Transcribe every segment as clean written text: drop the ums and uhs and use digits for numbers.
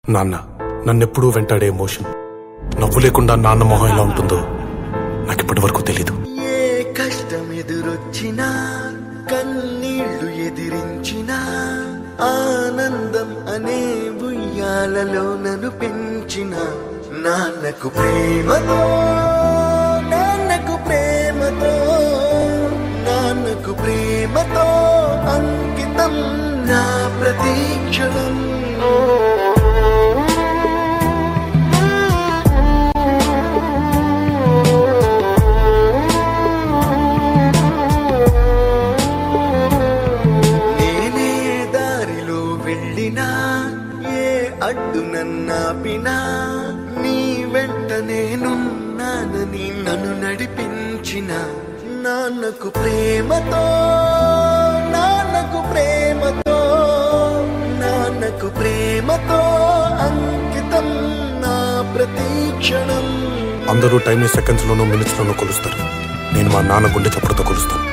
నాన్న నన్నెప్పుడూ వెంటాడే ఎమోషన్ నవ్వు లేకుండా నాన్న మొహం ఎలా ఉంటుందో నాకిప్పటి వరకు తెలీదు. ఏ కష్టం ఎదురొచ్చినా కన్నీళ్లు ఎదిరించినా ఆనందం అనే ఉయ్యాలలో నన్ను పెంచిన నాన్నకు ప్రేమతో నాన్నకు ప్రేమతో నాన్నకు ప్రేమతో అంకితం నా ప్రతీక్షణం. ఏ అడ్డు నన్నాపినా నీ వెంట నేనున్నానని నన్ను నడిపించిన నాన్నకు ప్రేమతో నాన్నకు ప్రేమతో నాన్నకు ప్రేమతో అంకితం నా ప్రతీక్షణం. అందరూ టైం సెకండ్స్ లోనూ మినిట్స్ లోనూ కొలుస్తారు. నేను మా నాన్న గుండె చప్పుడుతో కొలుస్తాను.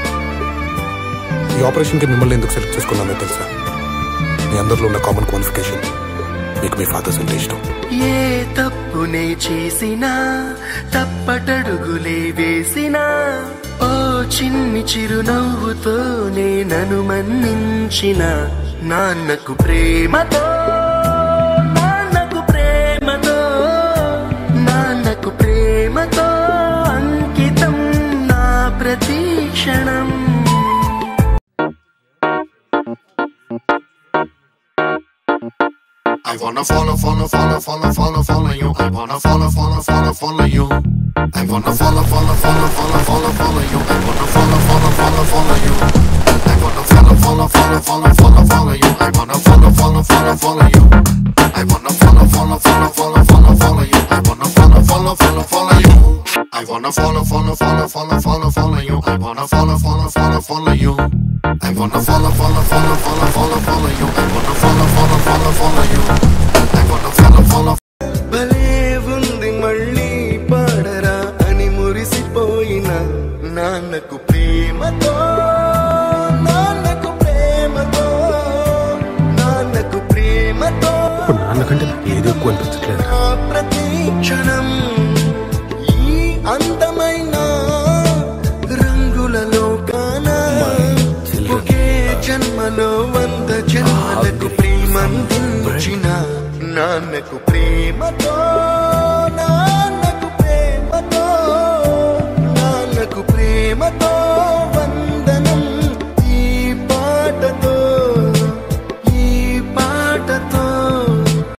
ఈ ఆపరేషన్ కి మిమ్మల్ని ఎందుకు సెలెక్ట్ చేసుకున్నానో తెలుసా? మీ అందరిలో ఉన్న కామన్ క్వాలిఫికేషన్ మీకు మీ ఫాదర్స్ అంటే ఇష్టం. ఏ తప్పునే చేసినా తప్పటడుగులే వేసినా ఓ చిన్ని చిరునవ్వుతోనే నన్ను మన్నించిన నాన్నకు ప్రేమతో నాన్నకు ప్రేమతో నాన్నకు ప్రేమతో అంకితం నా ప్రతీక్షణం. I wanna follow you. I wanna follow you. I wanna follow you. I wanna follow you. I wanna follow you. I wanna follow you. I wanna follow you. I wanna follow you. I wanna follow you. I wanna follow you. I wanna follow you. I wanna follow you. I wanna follow you. I wanna follow you. I wanna follow. భలే ఉంది మళ్ళీ పాడరా అని మురిసిపోయిన నాన్నకు ప్రేమతో నాన్నకు ప్రేమతో నాన్నకు ప్రేమతో నాన్నకంటే ఏదో ఎక్కువ అనిపించట్లేదు. ప్రతీక్షణం ఈ అందమైన రంగులలో కానా ఒకే జన్మలో 100 జన్మలకు ప్రేమందించిన నాన్నకు ప్రేమతో నాన్నకు ప్రేమతో నాన్నకు ప్రేమతో